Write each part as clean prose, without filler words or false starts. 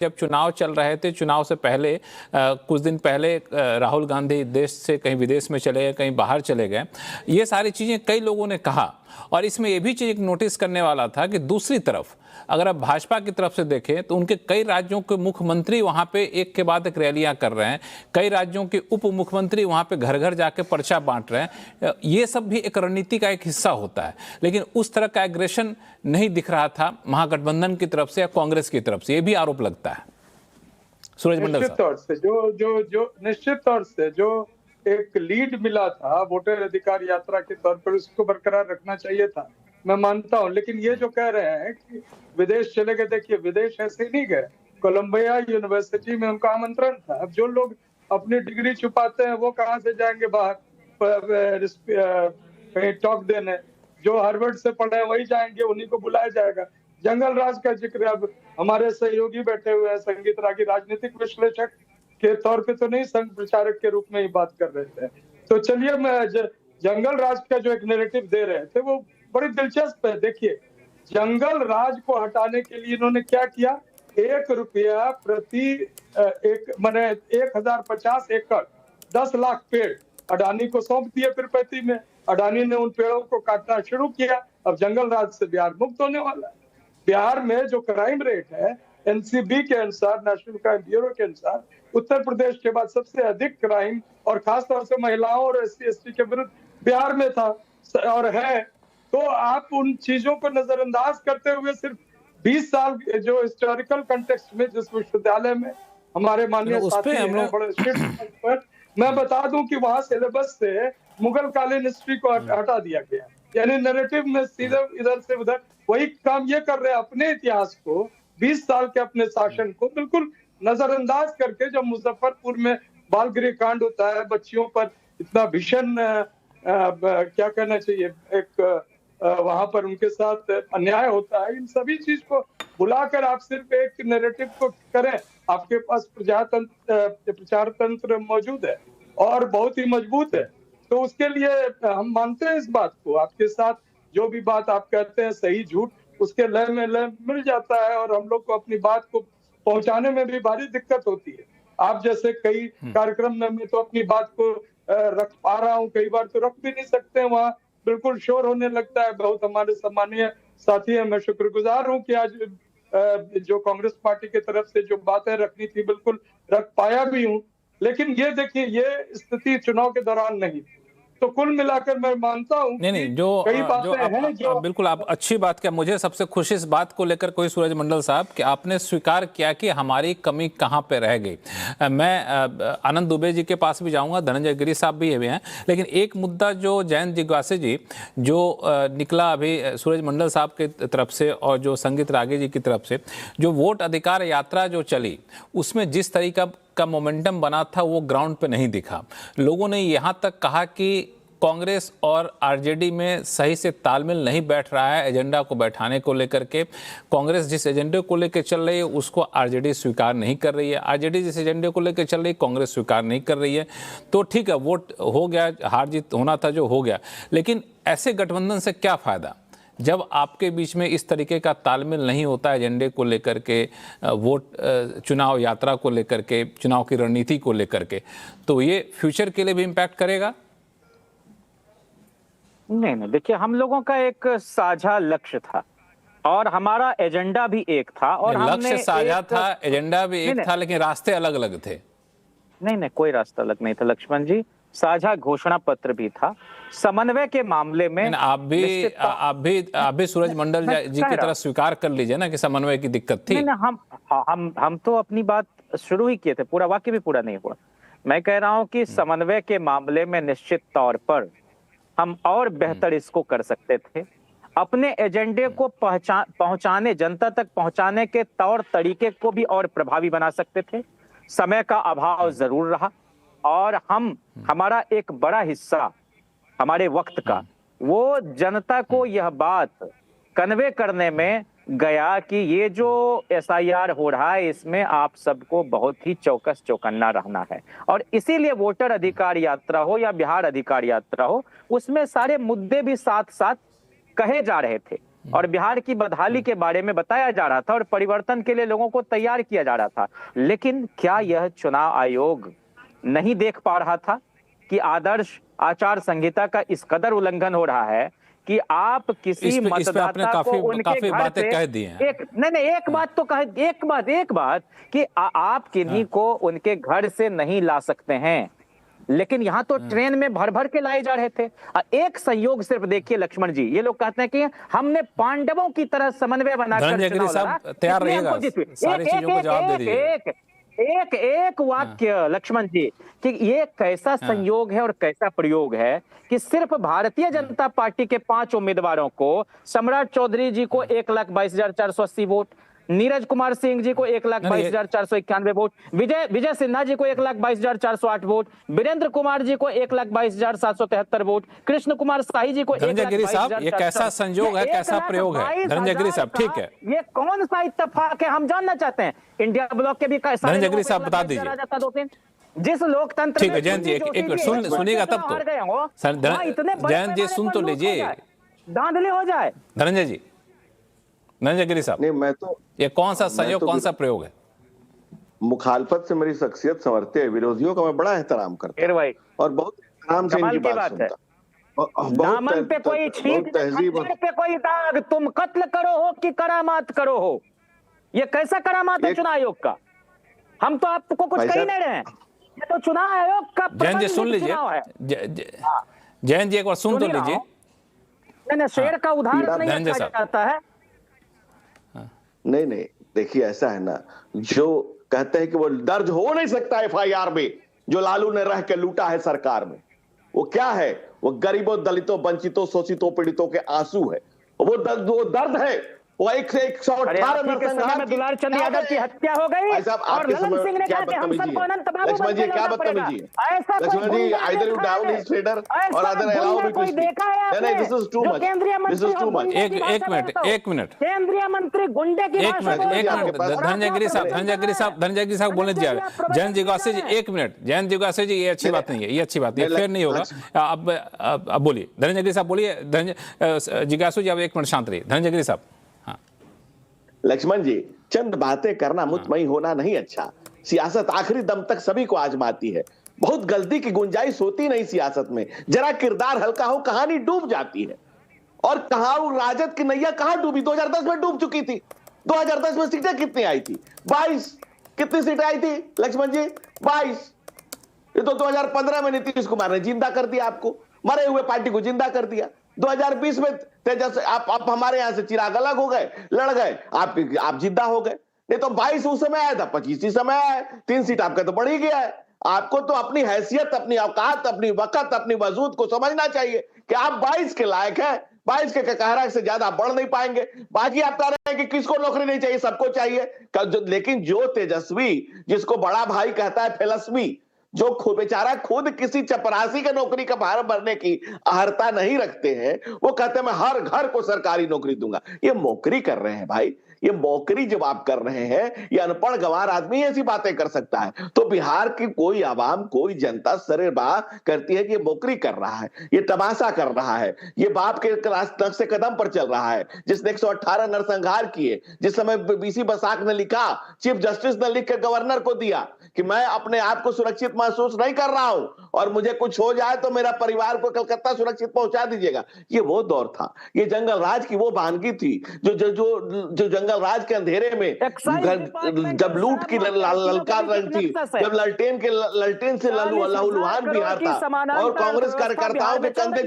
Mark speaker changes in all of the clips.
Speaker 1: जब चुनाव चल रहे थे, चुनाव से पहले कुछ दिन पहले राहुल गांधी देश से कहीं विदेश में चले गए, कहीं बाहर चले गए। ये सारी चीज़ें कई लोगों ने कहा, और इसमें ये भी चीज़ नोटिस करने वाला था कि दूसरी तरफ अगर आप भाजपा की तरफ से देखें तो उनके कई राज्यों के मुख्यमंत्री वहाँ पे एक के बाद एक रैलियां कर रहे हैं, कई राज्यों के उप मुख्यमंत्री वहाँ पे घर घर जाके पर्चा बांट रहे हैं। ये सब भी एक रणनीति का एक हिस्सा होता है, लेकिन उस तरह का एग्रेशन नहीं दिख रहा था महागठबंधन की तरफ से या कांग्रेस की तरफ से। ये भी आरोप लगता है सूरज मंडल
Speaker 2: निश्चित तौर से निश्चित तौर से जो एक लीड मिला था वोटर अधिकार यात्रा के तौर पर, उसको बरकरार रखना चाहिए था, मैं मानता हूं। लेकिन ये जो कह रहे हैं कि विदेश चले गए, देखिए विदेश ऐसे नहीं गए, कोलंबिया यूनिवर्सिटी में उनका आमंत्रण था। अब जो लोग अपनी डिग्री छुपाते हैं वो कहाँ से जाएंगे बाहर कहीं टॉक देने? जो हार्वर्ड से पढ़े हैं वही जाएंगे, उन्हीं को बुलाया जाएगा। जंगल राज का जिक्र अब हमारे सहयोगी बैठे हुए हैं, संगीत रागी राजनीतिक विश्लेषक के तौर पे तो नहीं, संघ प्रचारक के रूप में ही बात कर रहे थे। तो चलिए, मैं जंगल राज का जो एक नैरेटिव दे रहे थे वो बड़ी दिलचस्प है। देखिए, जंगल राज को हटाने के लिए इन्होंने क्या किया, 1 रुपया प्रति एक माने 1050 एकड़ 10 लाख पेड़ अडानी को सौंप दिए फिर में। अडानी ने उन पेड़ों को काटना शुरू किया। अब जंगल राज से बिहार मुक्त होने वाला है। बिहार में जो क्राइम रेट है एनसीबी के अनुसार, नेशनल क्राइम ब्यूरो के अनुसार, उत्तर प्रदेश के बाद सबसे अधिक क्राइम और खासतौर से महिलाओं और SC/ST के विरुद्ध बिहार में था और है। तो आप उन चीजों को नजरअंदाज करते हुए सिर्फ 20 साल जो हिस्टोरिकल कंटेक्स्ट में जिस विश्वविद्यालय में हमारे माननीय साथी हैं बड़े शीर्ष पर, मैं बता दूं कि वहां सिलेबस से मुगल कालीन हिस्ट्री को हटा दिया गया। यानी नैरेटिव में सीधे इधर से उधर वही काम ये कर रहे हैं, अपने इतिहास को 20 साल के अपने शासन को बिल्कुल नजरअंदाज करके। जब मुजफ्फरपुर में बाल गृह कांड होता है, बच्चियों पर इतना भीषण क्या कहना चाहिए, एक वहां पर उनके साथ अन्याय होता है, इन सभी चीज को बुलाकर आप सिर्फ एक नैरेटिव को करें। आपके पास प्रचार तंत्र मौजूद है और बहुत ही मजबूत है, तो उसके लिए हम मानते हैं इस बात को। आपके साथ जो भी बात आप कहते हैं, सही झूठ उसके लय में लय मिल जाता है, और हम लोग को अपनी बात को पहुंचाने में भी भारी दिक्कत होती है। आप जैसे कई कार्यक्रम में मैं तो अपनी बात को रख पा रहा हूँ, कई बार तो रख भी नहीं सकते, वहाँ बिल्कुल शोर होने लगता है। बहुत हमारे सम्मानीय साथी हैं, मैं शुक्रगुजार हूँ कि आज जो कांग्रेस पार्टी की तरफ से जो बातें रखनी थी बिल्कुल रख पाया भी हूँ। लेकिन ये देखिए, ये स्थिति चुनाव के दौरान नहीं। तो कुल मिलाकर मैं मानता हूं
Speaker 1: नहीं, जो बिल्कुल आप अच्छी बात किया। मुझे सबसे खुशी इस बात को लेकर कोई सूरज मंडल साहब कि आपने स्वीकार किया कि हमारी कमी कहां पे रह गई। मैं आनंद दुबे जी के पास भी जाऊंगा, धनंजय गिरी साहब भी हुए हैं, लेकिन एक मुद्दा जो जयंत जिज्ञासा जी जो निकला अभी सूरज मंडल साहब की तरफ से और जो संगीत रागी जी की तरफ से, जो वोट अधिकार यात्रा जो चली उसमें जिस तरीका का मोमेंटम बना था वो ग्राउंड पे नहीं दिखा। लोगों ने यहाँ तक कहा कि कांग्रेस और आरजेडी में सही से तालमेल नहीं बैठ रहा है एजेंडा को बैठाने को लेकर के। कांग्रेस जिस एजेंडे को लेकर चल रही है उसको आरजेडी स्वीकार नहीं कर रही है, आरजेडी जिस एजेंडे को लेकर चल रही है कांग्रेस स्वीकार नहीं कर रही है। तो ठीक है, वोट हो गया, हार जीत होना था जो हो गया, लेकिन ऐसे गठबंधन से क्या फ़ायदा जब आपके बीच में इस तरीके का तालमेल नहीं होता एजेंडे को लेकर के, वोट चुनाव यात्रा को लेकर के, चुनाव की रणनीति को लेकर के। तो ये फ्यूचर के लिए भी इम्पैक्ट करेगा?
Speaker 3: नहीं, देखिए, हम लोगों का एक साझा लक्ष्य था और हमारा एजेंडा भी एक था, और
Speaker 1: लक्ष्य साझा था, एजेंडा भी एक था, लेकिन रास्ते अलग अलग थे।
Speaker 3: नहीं, कोई रास्ता अलग नहीं था लक्ष्मण जी। साझा घोषणा पत्र भी था। समन्वय के मामले में
Speaker 1: आप भी सूरज मंडल जी की तरह स्वीकार कर लीजिए ना कि समन्वय की दिक्कत थी।
Speaker 3: नहीं, हम तो अपनी बात शुरू ही किए थे, पूरा वाक्य भी पूरा नहीं हुआ। मैं कह रहा हूं कि समन्वय के मामले में निश्चित तौर पर हम और बेहतर इसको कर सकते थे। अपने एजेंडे को पहुंचाने, जनता तक पहुंचाने के तौर तरीके को भी और प्रभावी बना सकते थे। समय का अभाव जरूर रहा, और हमारा एक बड़ा हिस्सा हमारे वक्त का वो जनता को यह बात कन्वे करने में गया कि ये जो SIR हो रहा है इसमें आप सबको बहुत ही चौकस चौकन्ना रहना है। और इसीलिए वोटर अधिकार यात्रा हो या बिहार अधिकार यात्रा हो, उसमें सारे मुद्दे भी साथ साथ कहे जा रहे थे। और बिहार की बदहाली के बारे में बताया जा रहा था और परिवर्तन के लिए लोगों को तैयार किया जा रहा था। लेकिन क्या यह चुनाव आयोग नहीं देख पा रहा था कि आदर्श आचार संहिता का इस कदर उल्लंघन हो रहा है कि आप किसी मतदाता को उनके घर
Speaker 1: बातें
Speaker 3: से
Speaker 1: कह दी हैं।
Speaker 3: एक बात तो कह, एक बात कि आप किन्हीं को उनके घर से नहीं ला सकते हैं, लेकिन यहाँ तो ट्रेन में भर भर के लाए जा रहे थे। एक संयोग सिर्फ देखिए लक्ष्मण जी, ये लोग कहते हैं कि हमने पांडवों की तरह समन्वय बनाकर चुनाव लड़ा,
Speaker 1: तैयार रहिएगा, सारी चीजों को जवाब दे दीजिए।
Speaker 3: एक वाक्य लक्ष्मण जी कि ये कैसा संयोग है और कैसा प्रयोग है कि सिर्फ भारतीय जनता पार्टी के 5 उम्मीदवारों को, सम्राट चौधरी जी को 1,22,480 वोट, नीरज कुमार सिंह जी को 1,22,491 वोट, विजय सिन्हा जी को 1,22,408 वोट, वीरेंद्र कुमार जी को 1,22,773 वोट, कृष्ण कुमार शाही जी को
Speaker 1: धनंजय गिरी साहब, ये कैसा संयोग है, कैसा प्रयोग है धनंजय गिरी साहब? ठीक है,
Speaker 3: ये कौन सा इत्तेफाक है, हम जानना चाहते हैं। इंडिया ब्लॉक के भी
Speaker 1: धनंजय गिरी साहब बता दीजिए।
Speaker 3: जिस लोकतंत्र
Speaker 1: ठीक है जयंत जी, एक मिनट सुनिएगा तब तो। जयंत जी सुन तो लीजिए,
Speaker 3: धांधली हो जाए।
Speaker 1: धनंजय जी, धनंजय गिरी साहब,
Speaker 4: नहीं मैं तो
Speaker 1: ये कौन सा संयोग, कौन सा प्रयोग है?
Speaker 4: मुखालफत से मेरी शख्सियत संवरते हैं, विरोधियों का मैं बड़ा एहतराम करता हूं और बहुत एहतराम से इनकी बात सुनता हूं।
Speaker 3: दामन पे कोई छींक, खंजर पे कोई दाग, तुम कत्ल करो हो कि करामात करो हो, ये कैसा करामात है चुनाव आयोग का? हम तो आपको कुछ कह ही नहीं रहे हैं, ये तो चुनाव आयोग का
Speaker 1: जयंत जी सुन लीजिए, जयंत जी एक बार सुन तो लीजिए।
Speaker 3: नहीं, शेर का उदाहरण नहीं जाता है।
Speaker 4: नहीं देखिए ऐसा है ना, जो कहते हैं कि वो दर्ज हो नहीं सकता एफआईआर में जो लालू ने रह के लूटा है सरकार में, वो क्या है? वो गरीबों, दलितों, वंचितों, शोषितों, पीड़ितों के आंसू है, वो दर्द है। वो 118
Speaker 3: में दुलार चंद यादव की हत्या हो गई और ललन सिंह ने कहा कि हम सबको अनंत बाबू
Speaker 4: लक्ष्मण जी क्या बदतमीजी है? Lakshman ji either you down his trader और other allow me to speak. नहीं this is too much, this is too much.
Speaker 1: एक मिनट
Speaker 3: केंद्रीय मंत्री गुंडे की भाषा बोल रहे हैं।
Speaker 1: धनंजय गिरी साहब बोलने दीजिए। जयंत जिज्ञासु जी एक मिनट, जयंत जिज्ञासु जी ये अच्छी बात नहीं है, ये अच्छी बात नहीं है, फेयर नहीं होगा। अब बोलिए धनंजय गिरी साहब, बोलिए। धनंजय जिज्ञासु जी अब एक मिनट शांत रहिए। धनंजय गिरी साहब।
Speaker 4: लक्ष्मण जी, चंद बातें करना, मुतमई होना नहीं अच्छा। सियासत आखिरी दम तक सभी को आजमाती है, बहुत गलती की गुंजाइश होती नहीं सियासत में। जरा किरदार हल्का हो, कहानी डूब जाती है। और कहां राजद की नैया कहां डूबी? 2010 में डूब चुकी थी। 2010 में सीटें कितनी आई थी? 22। कितनी सीटें आई थी लक्ष्मण जी? 22। ये तो 2015 में नीतीश कुमार ने जिंदा कर दिया, आपको मरे हुए पार्टी को जिंदा कर दिया। 2020 में तेजस्वी आप हमारे यहां से चिराग अलग हो गए, लड़ गए, आप जिंदा हो गए। नहीं तो 22 उस समय आया था, 25 इस समय आया है, 3 सीट आपका तो बढ़ ही गया है। आपको तो अपनी हैसियत, अपनी औकात, अपनी वक़्त, अपनी वजूद को समझना चाहिए कि आप 22 के लायक हैं। 22 के कहरा से ज्यादा आप बढ़ नहीं पाएंगे। बाकी आप कह रहे हैं कि किसको नौकरी नहीं चाहिए, सबको चाहिए। लेकिन जो तेजस्वी, जिसको बड़ा भाई कहता है फिलस्फी, जो बेचारा खुद किसी चपरासी के नौकरी का भार भरने की अहर्ता नहीं रखते हैं, वो कहते हैं मैं हर घर को सरकारी नौकरी दूंगा। ये मौकरी कर रहे हैं भाई, ये मौकरी जब आप कर रहे हैं, ये अनपढ़ गंवार आदमी ऐसी बातें कर सकता है। तो बिहार की कोई आवाम, कोई जनता सरेबा करती है कि ये मौकरी कर रहा है, ये तमाशा कर रहा है, ये बाप के नक्शे कदम पर चल रहा है। जिसने 118 नरसंहार किए, जिस समय बीसी बसाक ने लिखा, चीफ जस्टिस ने लिख के गवर्नर को दिया कि मैं अपने आप को सुरक्षित महसूस नहीं कर रहा हूं और मुझे कुछ हो जाए तो मेरा परिवार को कलकत्ता सुरक्षित पहुंचा दीजिएगा। ये वो दौर था, ये जंगल राज की वो वानगी थी जो जंगल राज के अंधेरे में, जब लूट की ललकार रंग थी, जब ललटेन से लहूलुहान बिहार था और कांग्रेस कार्यकर्ताओं के कंधे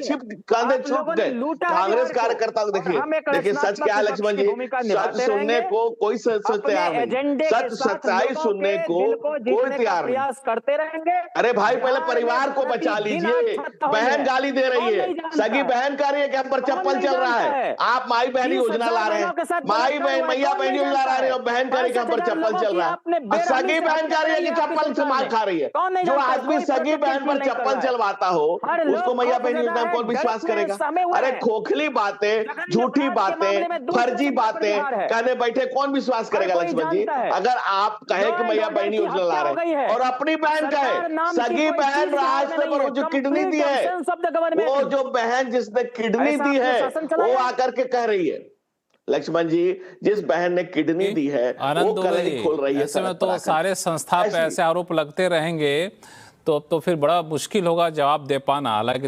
Speaker 4: छुप गए। कांग्रेस कार्यकर्ताओं, देखिए सच क्या है लक्ष्मण जी, सच सुनने को कोई सच तैयार नहीं, सच्चाई सुनने को कोई तैयार नहीं।
Speaker 3: करते रहेंगे।
Speaker 4: अरे भाई पहले परिवार को बचा लीजिए। बहन गाली दे रही है, सगी बहन कह रही है कि हम पर चप्पल चल रहा है। आप माई बहनी योजना ला रहे हैं, माई बहन मैया बहनी योजना ला रहे हो, बहन कह रही है कि हम पर चप्पल चल रहा है। सगी बहन कह रही है कि चप्पल से मार खा रही है। जो आदमी सगी बहन पर चप्पल चलवाता हो उसको मैया बहनी योजना कौन विश्वास करेगा? अरे खोखली बातें, झूठी बातें, फर्जी बातें कहने बैठे कौन विश्वास करेगा लक्ष्मण जी? अगर आप कहे कि मैया बहनी योजना ला रहे हैं और अपनी बहन कहे, सगी बहन रास्ते पर जो किडनी दी है, वो जो बहन जिसने किडनी दी है वो आकर के कह रही है लक्ष्मण जी, जिस बहन ने किडनी दी है
Speaker 1: आनंद
Speaker 4: वो
Speaker 1: दुबे
Speaker 4: कल ही
Speaker 1: जी,
Speaker 4: खोल रही है
Speaker 1: ऐसे में
Speaker 4: सड़क पर
Speaker 1: तो
Speaker 4: आकर।
Speaker 1: सारे संस्था पे
Speaker 4: ऐसी-
Speaker 1: ऐसे आरोप लगते रहेंगे तो फिर बड़ा मुश्किल होगा जवाब दे पाना। हालांकि